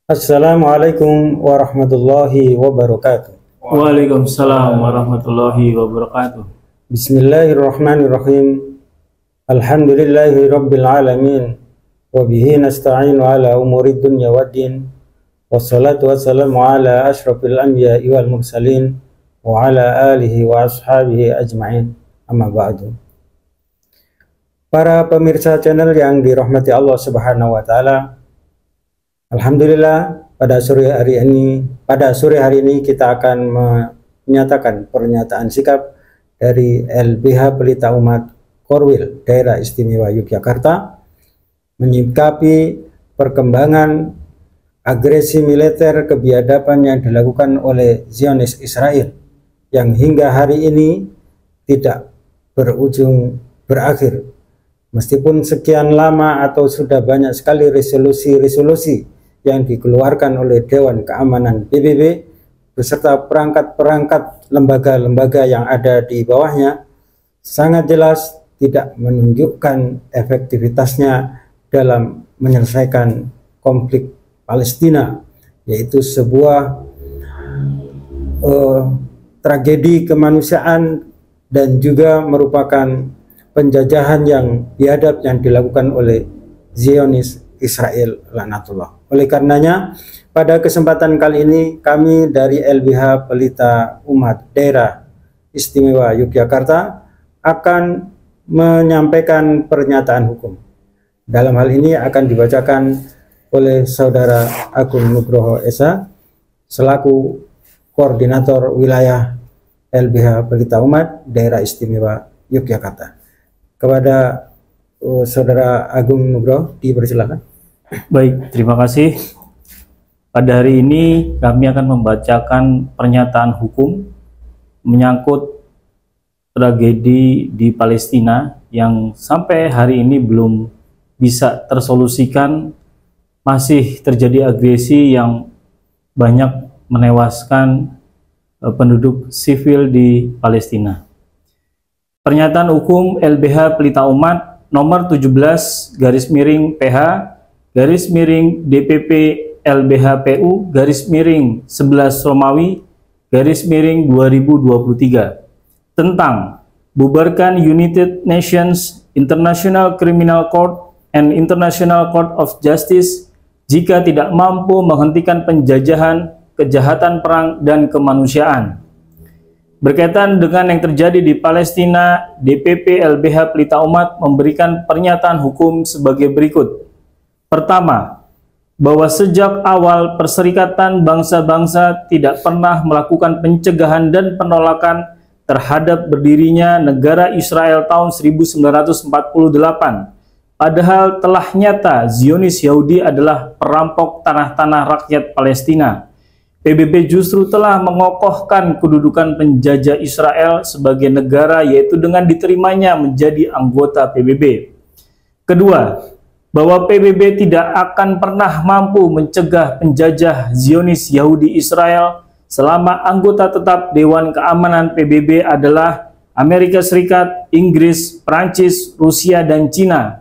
Assalamualaikum warahmatullahi wabarakatuh. Waalaikumsalam warahmatullahi wabarakatuh. Bismillahirrahmanirrahim. Alhamdulillahi rabbil alamin. Wabihi nasta'inu ala umurid dunya waddin. Wassalatu wassalamu ala ashrafil anbiya'i wal mursalin. Wa ala alihi wa ashabihi ajma'in. Amma ba'du. Para pemirsa channel yang dirahmati Allah Subhanahu wa taala, alhamdulillah pada sore hari ini kita akan menyatakan pernyataan sikap dari LBH Pelita Umat Korwil Daerah Istimewa Yogyakarta menyikapi perkembangan agresi militer kebiadaban yang dilakukan oleh Zionis Israel yang hingga hari ini tidak berakhir. Meskipun sekian lama atau sudah banyak sekali resolusi yang dikeluarkan oleh Dewan Keamanan PBB beserta perangkat-perangkat lembaga-lembaga yang ada di bawahnya, sangat jelas tidak menunjukkan efektivitasnya dalam menyelesaikan konflik Palestina, yaitu sebuah tragedi kemanusiaan dan juga merupakan penjajahan yang biadab yang dilakukan oleh Zionis Israel laknatullah. Oleh karenanya, pada kesempatan kali ini kami dari LBH Pelita Umat Daerah Istimewa Yogyakarta akan menyampaikan pernyataan hukum. Dalam hal ini akan dibacakan oleh Saudara Agung Nugroho Esa selaku Koordinator Wilayah LBH Pelita Umat Daerah Istimewa Yogyakarta. Kepada Saudara Agung Nugroho, dipersilakan. Baik, terima kasih. Pada hari ini kami akan membacakan pernyataan hukum menyangkut tragedi di Palestina yang sampai hari ini belum bisa tersolusikan. Masih terjadi agresi yang banyak menewaskan penduduk sivil di Palestina. Pernyataan hukum LBH Pelita Umat nomor 17/PH DPP LBH PU /11 Romawi /2023 tentang bubarkan United Nations International Criminal Court and International Court of Justice jika tidak mampu menghentikan penjajahan, kejahatan perang, dan kemanusiaan. Berkaitan dengan yang terjadi di Palestina, DPP LBH Pelita Umat memberikan pernyataan hukum sebagai berikut. Pertama, bahwa sejak awal Perserikatan Bangsa-Bangsa tidak pernah melakukan pencegahan dan penolakan terhadap berdirinya negara Israel tahun 1948. Padahal telah nyata Zionis Yahudi adalah perampok tanah-tanah rakyat Palestina. PBB justru telah mengokohkan kedudukan penjajah Israel sebagai negara, yaitu dengan diterimanya menjadi anggota PBB. Kedua, bahwa PBB tidak akan pernah mampu mencegah penjajah Zionis Yahudi Israel selama anggota tetap Dewan Keamanan PBB adalah Amerika Serikat, Inggris, Prancis, Rusia, dan Cina.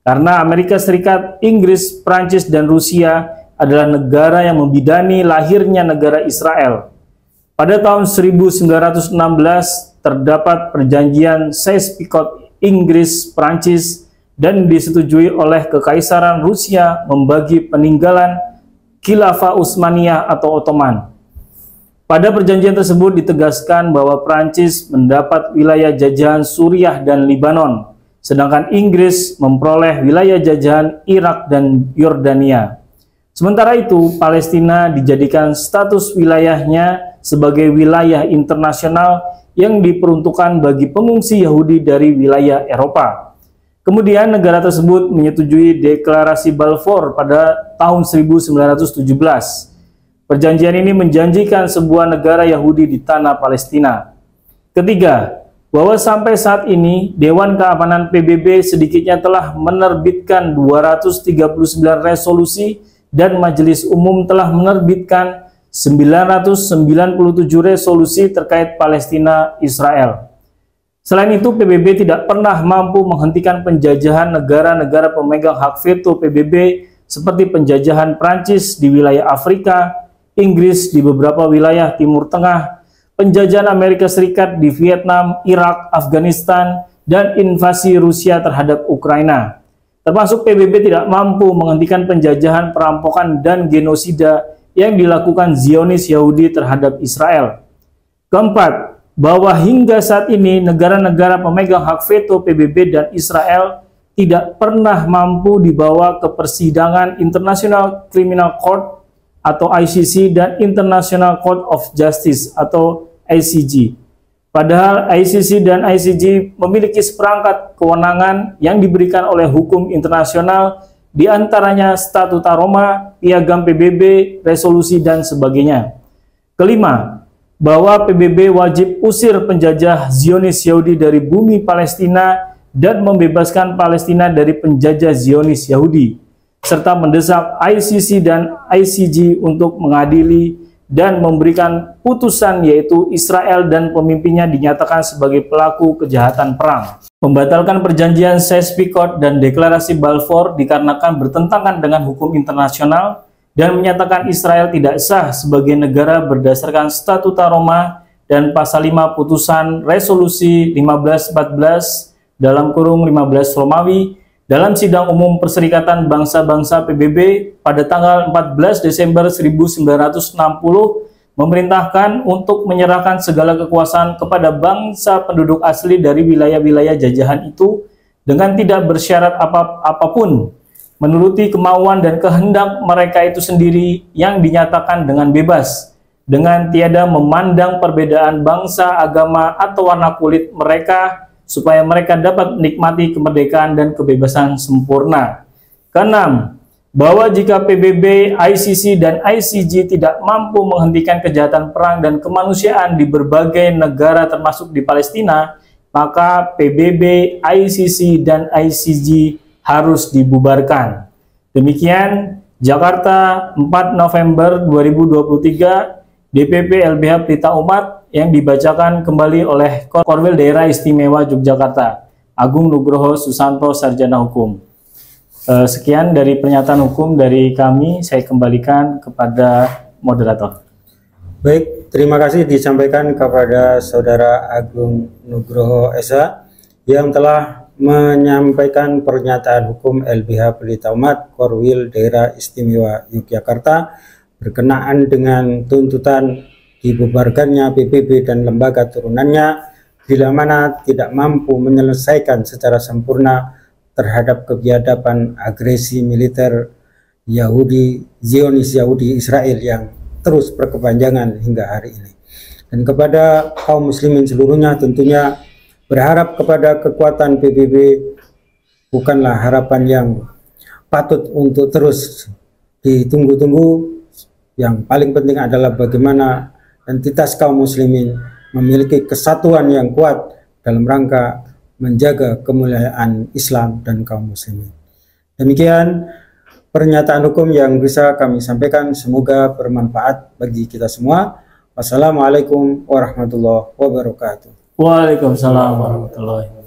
Karena Amerika Serikat, Inggris, Prancis, dan Rusia adalah negara yang membidani lahirnya negara Israel. Pada tahun 1916 terdapat perjanjian Sykes-Picot Inggris, Prancis, dan disetujui oleh Kekaisaran Rusia membagi peninggalan Khilafah Utsmaniyah atau Ottoman. Pada perjanjian tersebut ditegaskan bahwa Prancis mendapat wilayah jajahan Suriah dan Libanon, sedangkan Inggris memperoleh wilayah jajahan Irak dan Yordania. Sementara itu, Palestina dijadikan status wilayahnya sebagai wilayah internasional yang diperuntukkan bagi pengungsi Yahudi dari wilayah Eropa. Kemudian negara tersebut menyetujui Deklarasi Balfour pada tahun 1917. Perjanjian ini menjanjikan sebuah negara Yahudi di tanah Palestina. Ketiga, bahwa sampai saat ini Dewan Keamanan PBB sedikitnya telah menerbitkan 239 resolusi dan Majelis Umum telah menerbitkan 997 resolusi terkait Palestina Israel. Selain itu, PBB tidak pernah mampu menghentikan penjajahan negara-negara pemegang hak veto PBB seperti penjajahan Prancis di wilayah Afrika, Inggris di beberapa wilayah Timur Tengah, penjajahan Amerika Serikat di Vietnam, Irak, Afghanistan, dan invasi Rusia terhadap Ukraina. Termasuk PBB tidak mampu menghentikan penjajahan, perampokan, dan genosida yang dilakukan Zionis Yahudi terhadap Israel. Keempat, bahwa hingga saat ini negara-negara pemegang hak veto PBB dan Israel tidak pernah mampu dibawa ke persidangan International Criminal Court atau ICC dan International Court of Justice atau ICJ. Padahal ICC dan ICJ memiliki seperangkat kewenangan yang diberikan oleh hukum internasional, diantaranya Statuta Roma, Piagam PBB, resolusi, dan sebagainya. Kelima, bahwa PBB wajib usir penjajah Zionis Yahudi dari bumi Palestina dan membebaskan Palestina dari penjajah Zionis Yahudi, serta mendesak ICC dan ICJ untuk mengadili dan memberikan putusan, yaitu Israel dan pemimpinnya dinyatakan sebagai pelaku kejahatan perang. Membatalkan perjanjian Sykes-Picot dan deklarasi Balfour dikarenakan bertentangan dengan hukum internasional dan menyatakan Israel tidak sah sebagai negara berdasarkan Statuta Roma dan pasal 5 putusan resolusi 1514 dalam kurung 15 Romawi dalam sidang umum Perserikatan Bangsa-Bangsa PBB pada tanggal 14 Desember 1960 memerintahkan untuk menyerahkan segala kekuasaan kepada bangsa penduduk asli dari wilayah-wilayah jajahan itu dengan tidak bersyarat apapun, menuruti kemauan dan kehendak mereka itu sendiri yang dinyatakan dengan bebas, dengan tiada memandang perbedaan bangsa, agama, atau warna kulit mereka, supaya mereka dapat menikmati kemerdekaan dan kebebasan sempurna. Keenam, bahwa jika PBB, ICC, dan ICJ tidak mampu menghentikan kejahatan perang dan kemanusiaan di berbagai negara termasuk di Palestina, maka PBB, ICC, dan ICJ harus dibubarkan. Demikian, Jakarta, 4 November 2023, DPP LBH Pelita Umat, yang dibacakan kembali oleh Korwil Daerah Istimewa Yogyakarta, Agung Nugroho Susanto, Sarjana Hukum. Sekian dari pernyataan hukum dari kami, saya kembalikan kepada moderator. Baik, terima kasih disampaikan kepada Saudara Agung Nugroho SH yang telah menyampaikan pernyataan hukum LBH Pelita Umat Korwil Daerah Istimewa Yogyakarta berkenaan dengan tuntutan dibubarkannya PBB dan lembaga turunannya bila mana tidak mampu menyelesaikan secara sempurna terhadap kebiadaban agresi militer Yahudi, Zionis Yahudi Israel yang terus berkepanjangan hingga hari ini. Dan kepada kaum muslimin seluruhnya tentunya berharap kepada kekuatan PBB bukanlah harapan yang patut untuk terus ditunggu-tunggu. Yang paling penting adalah bagaimana entitas kaum muslimin memiliki kesatuan yang kuat dalam rangka menjaga kemuliaan Islam dan kaum muslimin. Demikian pernyataan hukum yang bisa kami sampaikan, semoga bermanfaat bagi kita semua. Wassalamualaikum warahmatullahi wabarakatuh. Waalaikumsalam warahmatullahi wabarakatuh.